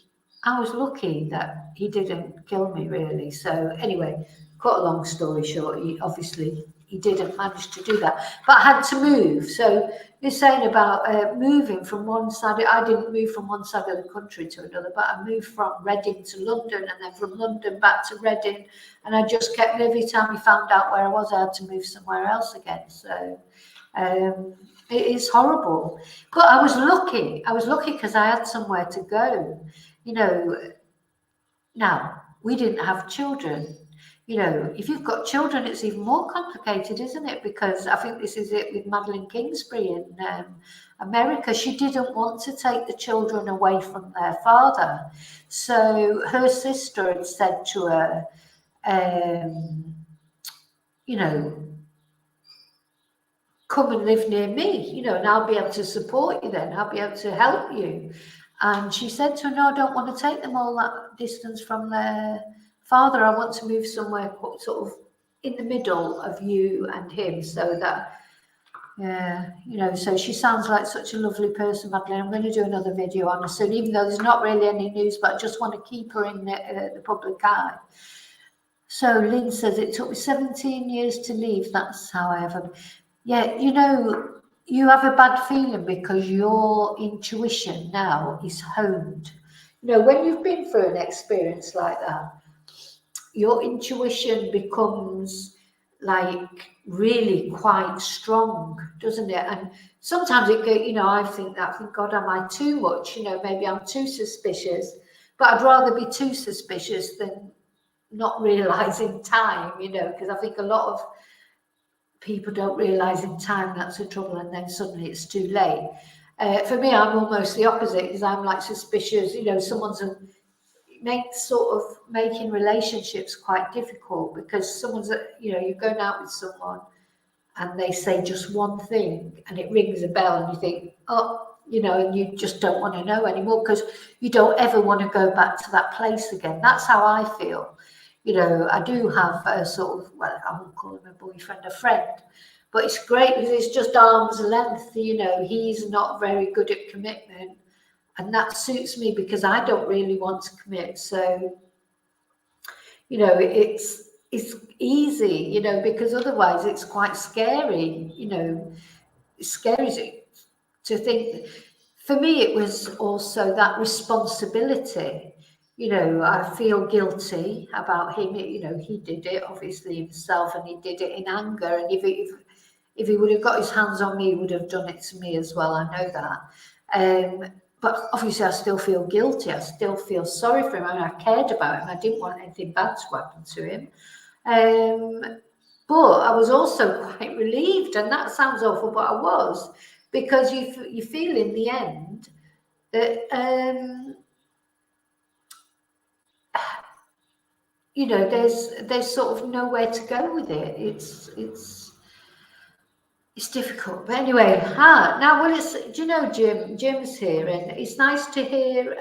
that he didn't kill me, really. So anyway, cut a long story short, he didn't manage to do that, but I had to move. So you're saying about moving from one side. I didn't move from one side of the country to another, but I moved from Reading to London, and then from London back to Reading, and I just kept, every time he found out where I was, I had to move somewhere else again. So it is horrible, but I was lucky because I had somewhere to go, you know. Now, we didn't have children. You know, if you've got children, it's even more complicated, isn't it? Because I think this is it with Madeleine Kingsbury in America. She didn't want to take the children away from their father. So her sister had said to her, you know, come and live near me, you know, and I'll be able to support you then. I'll be able to help you. And she said to her, no, I don't want to take them all that distance from their father. I want to move somewhere sort of in the middle of you and him, so that, you know. So she sounds like such a lovely person, Madeleine. I'm going to do another video on her soon, even though there's not really any news, but I just want to keep her in the public eye. So Lynn says, it took me 17 years to leave. That's how I ever... Yeah, you know, you have a bad feeling because your intuition now is honed. You know, when you've been through an experience like that, your intuition becomes like really quite strong, doesn't it? And sometimes it goes, you know, I think, God, am I too much? You know, maybe I'm too suspicious, but I'd rather be too suspicious than not realise in time, you know, because I think a lot of people don't realise in time that's the trouble, and then suddenly it's too late. For me, I'm almost the opposite, because I'm like suspicious, you know, makes sort of making relationships quite difficult, because someone's, you know, you're going out with someone and they say just one thing and it rings a bell and you think, oh, you know, and you just don't want to know anymore, because you don't ever want to go back to that place again. That's how I feel. You know, I do have a sort of, well, I won't call him a boyfriend, a friend, but it's great because it's just arm's length. You know, he's not very good at commitment, and that suits me because I don't really want to commit. So, you know, it's easy, you know, because otherwise it's quite scary, you know. It's scary to think. For me, it was also that responsibility. You know, I feel guilty about him. You know, he did it obviously himself, and he did it in anger. And if he would have got his hands on me, he would have done it to me as well. I know that. But obviously, I still feel guilty. I still feel sorry for him. I mean, I cared about him. I didn't want anything bad to happen to him. But I was also quite relieved, and that sounds awful, but I was, because you feel in the end that you know, there's sort of nowhere to go with it. It's difficult, but anyway. Now, well, do you know, Jim's here, and it's nice to hear.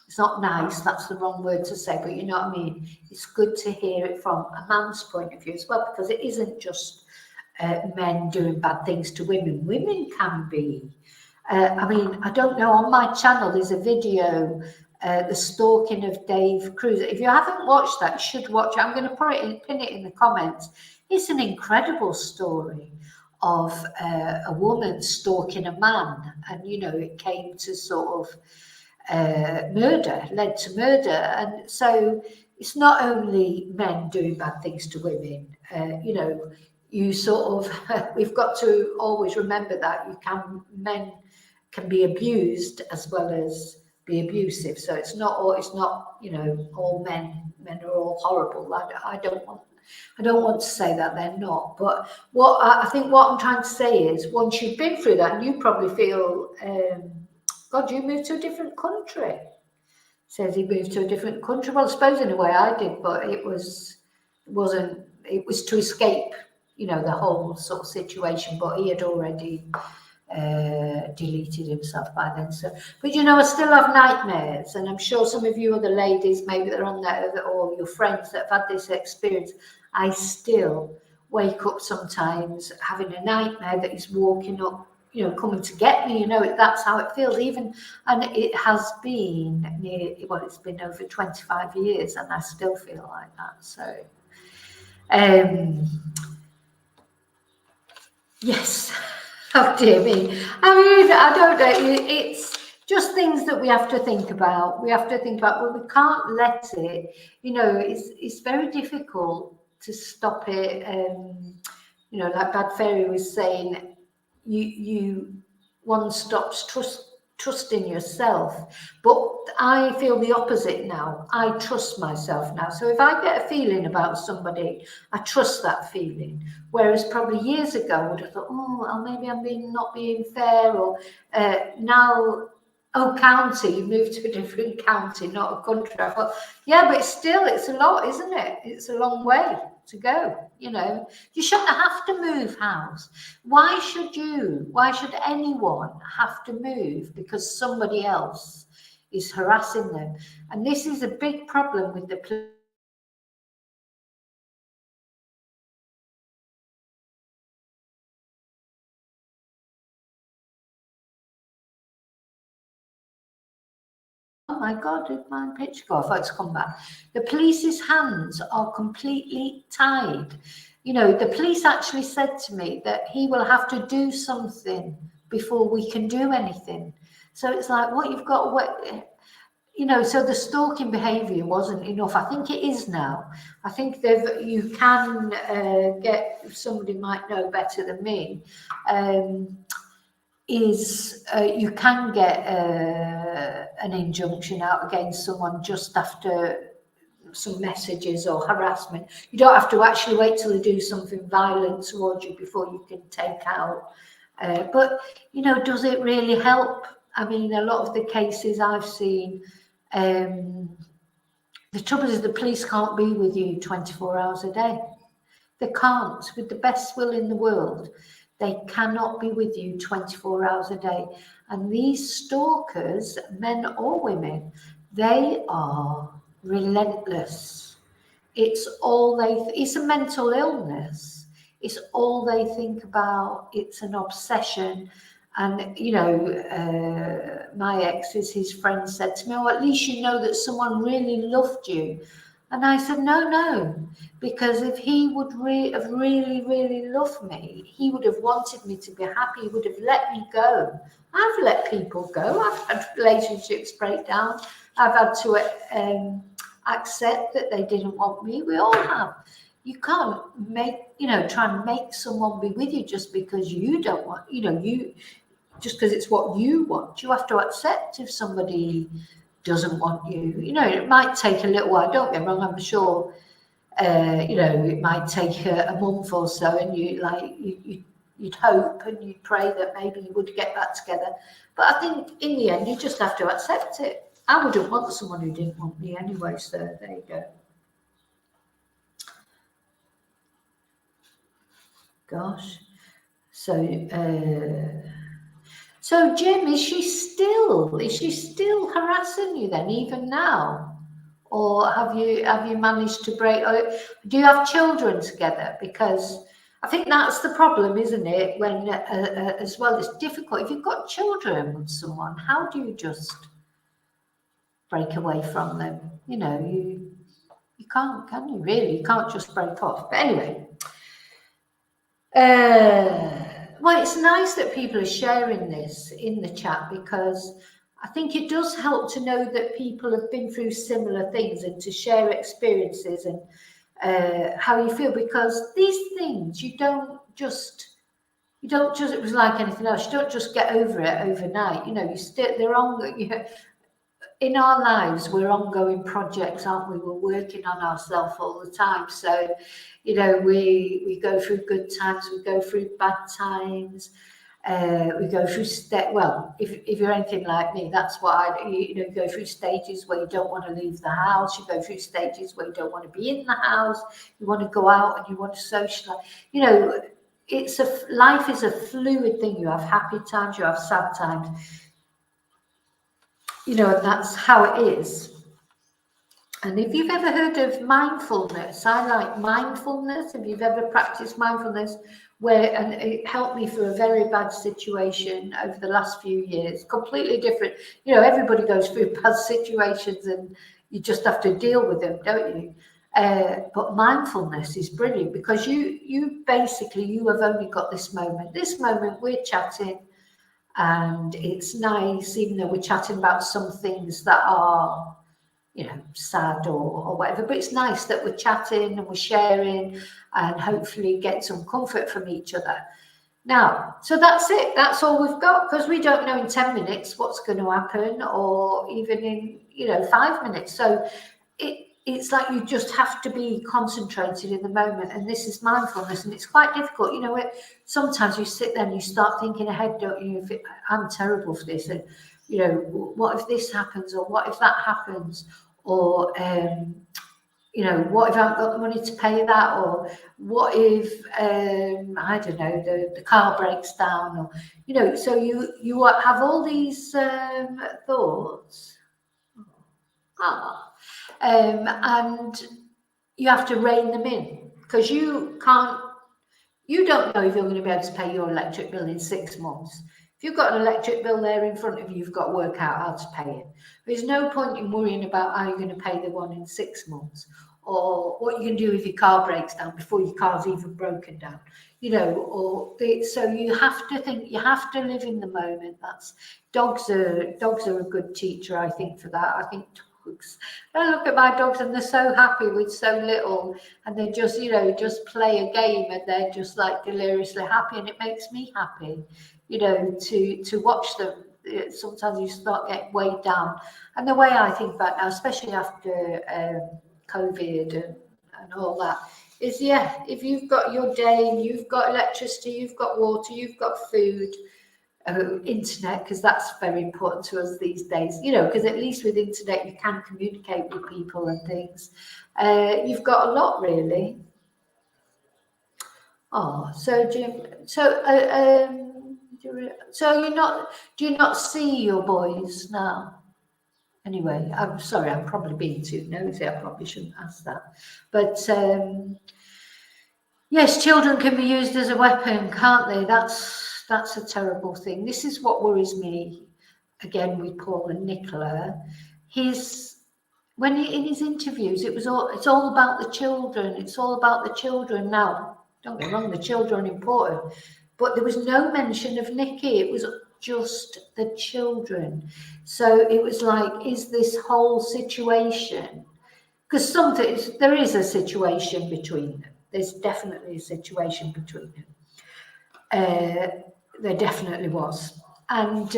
It's not nice, that's the wrong word to say, but you know what I mean. It's good to hear it from a man's point of view as well, because it isn't just men doing bad things to women. Women can be. I mean, I don't know, on my channel there's a video, the stalking of Dave Cruz. If you haven't watched that, you should watch it. I'm going to pin it in the comments. It's an incredible story of a woman stalking a man, and you know, it came to sort of led to murder. And so it's not only men doing bad things to women. You know, you sort of we've got to always remember that men can be abused as well as be abusive. So it's not you know, all men are all horrible. I don't want to say that they're not, but I think what I'm trying to say is, once you've been through that, and you probably feel, God, you moved to a different country. Says he moved to a different country. Well, I suppose in a way I did, but it was to escape, you know, the whole sort of situation. But he had already deleted himself by then. So, but you know, I still have nightmares, and I'm sure some of you other ladies, maybe they're on there, or your friends that have had this experience. I still wake up sometimes having a nightmare that he's walking up, you know, coming to get me. You know, that's how it feels. And it has been it's been over 25 years, and I still feel like that. So, yes. Oh dear me. I mean, I don't know. It's just things that we have to think about. But we can't let it. You know, it's very difficult to stop it. You know, like Bad Fairy was saying, one stops trusting yourself. But I feel the opposite now. I trust myself now. So if I get a feeling about somebody, I trust that feeling. Whereas probably years ago, I would have thought, oh, maybe I'm not being fair. Or now, oh, county, you moved to a different county, not a country. I thought, yeah, but it's a lot, isn't it? It's a long way to go. You know, you shouldn't have to move house. Why should anyone have to move because somebody else is harassing them? And this is a big problem with the Oh my God, did my picture go off? Oh, it's come back. The police's hands are completely tied. You know, the police actually said to me that he will have to do something before we can do anything. So it's like, what you've got, you know, so the stalking behaviour wasn't enough. I think it is now. I think you can get, somebody might know better than me, you can get an injunction out against someone just after some messages or harassment. You don't have to actually wait till they do something violent towards you before you can take out. But, you know, does it really help? I mean, a lot of the cases I've seen, the trouble is the police can't be with you 24 hours a day. They can't, with the best will in the world. They cannot be with you 24 hours a day. And these stalkers, men or women, they are relentless. It's a mental illness. It's all they think about. It's an obsession. And, you know, my ex, his friend said to me, oh, at least you know that someone really loved you. And I said, no, because if he would have really loved me, he would have wanted me to be happy. He would have let me go. I've let people go. I've had relationships break down. I've had to accept that they didn't want me. We all have. You can't try and make someone be with you just because you don't want, just because it's what you want. You have to accept if somebody doesn't want you. You know, it might take a little while. Don't get me wrong, I'm sure, it might take a month or so, and you'd hope and you'd pray that maybe you would get back together. But I think in the end, you just have to accept it. I wouldn't want someone who didn't want me anyway, so there you go. Gosh. So Jim, is she still harassing you then, even now? Or have you managed to break, or do you have children together? Because I think that's the problem, isn't it? When as well, it's difficult. If you've got children with someone, how do you just break away from them? You know, you can't, can you really? You can't just break off. But anyway, well, it's nice that people are sharing this in the chat, because I think it does help to know that people have been through similar things and to share experiences and how you feel, because these things it was like anything else. You don't just get over it overnight. You know, they're on. In our lives, we're ongoing projects, aren't we? We're working on ourselves all the time. So, you know, we go through good times, we go through bad times, we go through if you're anything like me, that's why you go through stages where you don't want to leave the house. You go through stages where you don't want to be in the house. You want to go out and you want to socialize. You know, life is a fluid thing. You have happy times, you have sad times. You know, and that's how it is. And if you've ever heard of mindfulness, I like mindfulness. If you've ever practiced mindfulness, and it helped me through a very bad situation over the last few years, completely different. You know, everybody goes through bad situations and you just have to deal with them, don't you? But mindfulness is brilliant, because you have only got this moment. This moment we're chatting, and it's nice, even though we're chatting about some things that are, you know, sad or whatever, but it's nice that we're chatting and we're sharing and hopefully get some comfort from each other. Now, so that's it. That's all we've got, because we don't know in 10 minutes what's going to happen, or even in, 5 minutes. So it's like you just have to be concentrated in the moment, and this is mindfulness, and it's quite difficult. You know, sometimes you sit there and you start thinking ahead, don't you? I'm terrible for this, and you know, what if this happens, or what if that happens, or what if I haven't got the money to pay that, or what if I don't know, the car breaks down, or so you have all these thoughts. And you have to rein them in, because you don't know if you're going to be able to pay your electric bill in 6 months. If you've got an electric bill there in front of you, you've got to work out how to pay it. There's no point in worrying about how you're going to pay the one in 6 months, or what you can do if your car breaks down before your car's even broken down, you know. So you have to think, you have to live in the moment. Dogs are a good teacher, I think, for that. I think dogs, I look at my dogs and they're so happy with so little, and they just, you know, just play a game and they're just like deliriously happy, and it makes me happy, you know, to watch them. Sometimes you start getting weighed down, and the way I think back now, especially after COVID and all that, is, yeah, if you've got your day and you've got electricity, you've got water, you've got food, internet, because that's very important to us these days, you know, because at least with internet you can communicate with people and things. You've got a lot, really. Oh, so Jim, so do you not see your boys now? Anyway, I'm sorry, I'm probably being too nosy. I probably shouldn't ask that. But yes, children can be used as a weapon, can't they? That's a terrible thing. This is what worries me, again, with Paul and Nicola. In his interviews, it's all about the children. It's all about the children. Now, don't get me wrong, the children are important, but there was no mention of Nikki. It was just the children. So it was like, is this whole situation, because there is a situation between them. There's definitely a situation between them. There definitely was. And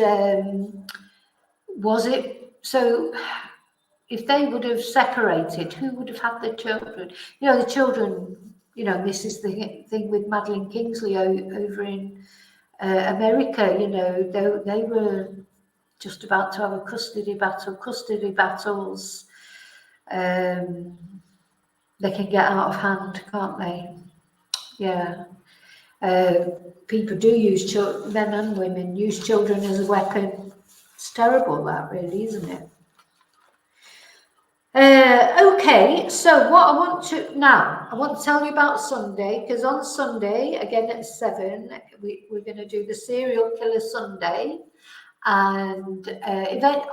was it, so if they would have separated, who would have had the children? You know, the children, you know, this is the thing with Madeline Kingsley over in America, you know, they were just about to have a custody battles. They can get out of hand, can't they? Yeah. People do use children, men and women use children as a weapon. It's terrible, that, really, isn't it? Okay, so what I want to tell you about Sunday, because on Sunday, again at 7, we're going to do the Serial Killer Sunday. And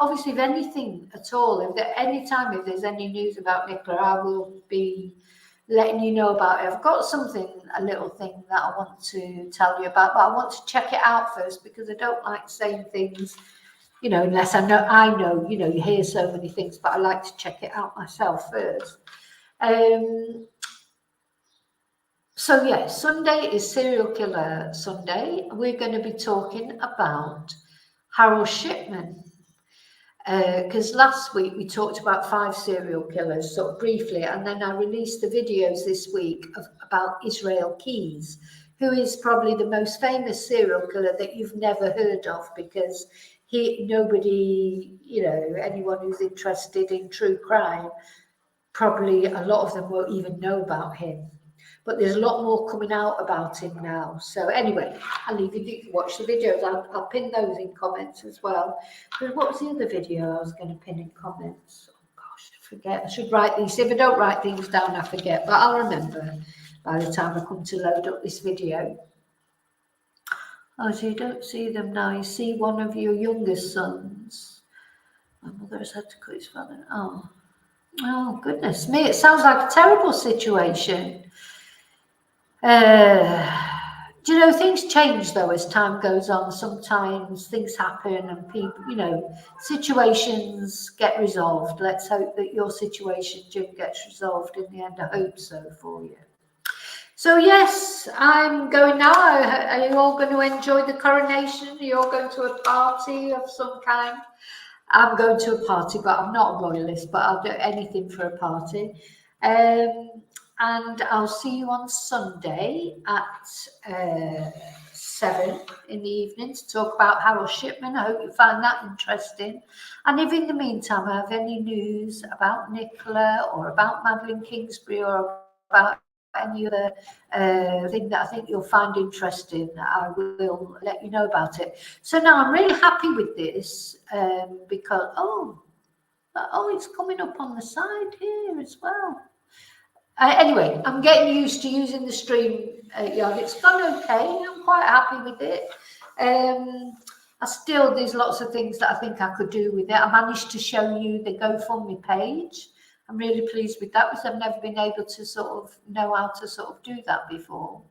obviously, if anything at all, if there's any news about Nicola, I will be letting you know about it. I've got a little thing that I want to tell you about, but I want to check it out first, because I don't like saying things, you know, unless I know, you know, you hear so many things, but I like to check it out myself first. So yeah, Sunday is Serial Killer Sunday. We're going to be talking about Harold Shipman, because last week we talked about 5 serial killers, sort of briefly, and then I released the videos this week about Israel Keyes, who is probably the most famous serial killer that you've never heard of, because nobody, you know, anyone who's interested in true crime, probably a lot of them won't even know about him. But there's a lot more coming out about him now. So anyway, I'll leave you to watch the videos. I'll pin those in comments as well. But what was the other video I was going to pin in comments? Oh gosh, I forget. I should write these. If I don't write things down, I forget. But I'll remember by the time I come to load up this video. Oh, so you don't see them now. You see one of your youngest sons. My mother has had to cut his father. Oh, goodness me. It sounds like a terrible situation. Do you know, things change though as time goes on. Sometimes things happen and people, you know, situations get resolved. Let's hope that your situation, Jim, gets resolved in the end. I hope so for you. So yes, I'm going now. Are you all going to enjoy the coronation? Are you all going to a party of some kind? I'm going to a party, but I'm not a royalist, but I'll do anything for a party. And I'll see you on Sunday at 7 in the evening to talk about Harold Shipman. I hope you find that interesting. And if in the meantime I have any news about Nicola or about Madeline Kingsbury or about any other thing that I think you'll find interesting, I will let you know about it. So now I'm really happy with this because, oh, it's coming up on the side here as well. Anyway, I'm getting used to using the stream yard. It's gone okay. I'm quite happy with it. there's lots of things that I think I could do with it. I managed to show you the GoFundMe page. I'm really pleased with that because I've never been able to sort of know how to sort of do that before.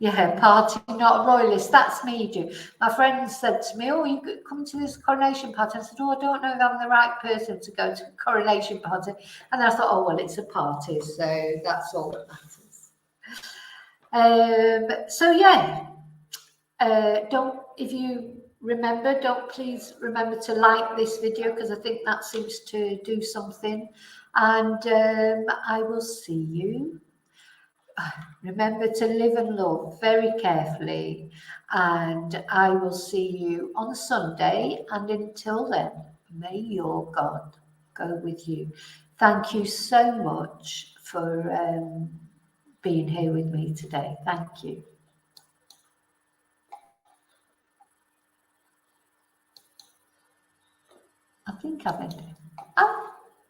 Yeah, party, not a royalist. That's me, do. My friend said to me, oh, you could come to this coronation party. I said, oh, I don't know if I'm the right person to go to a coronation party. And then I thought, oh, well, it's a party, so that's all that matters. So, yeah, please remember to like this video because I think that seems to do something. And I will see you. Remember to live and love very carefully, and I will see you on Sunday. And until then, may your God go with you. Thank you so much for being here with me today. Thank you. I think I've ended.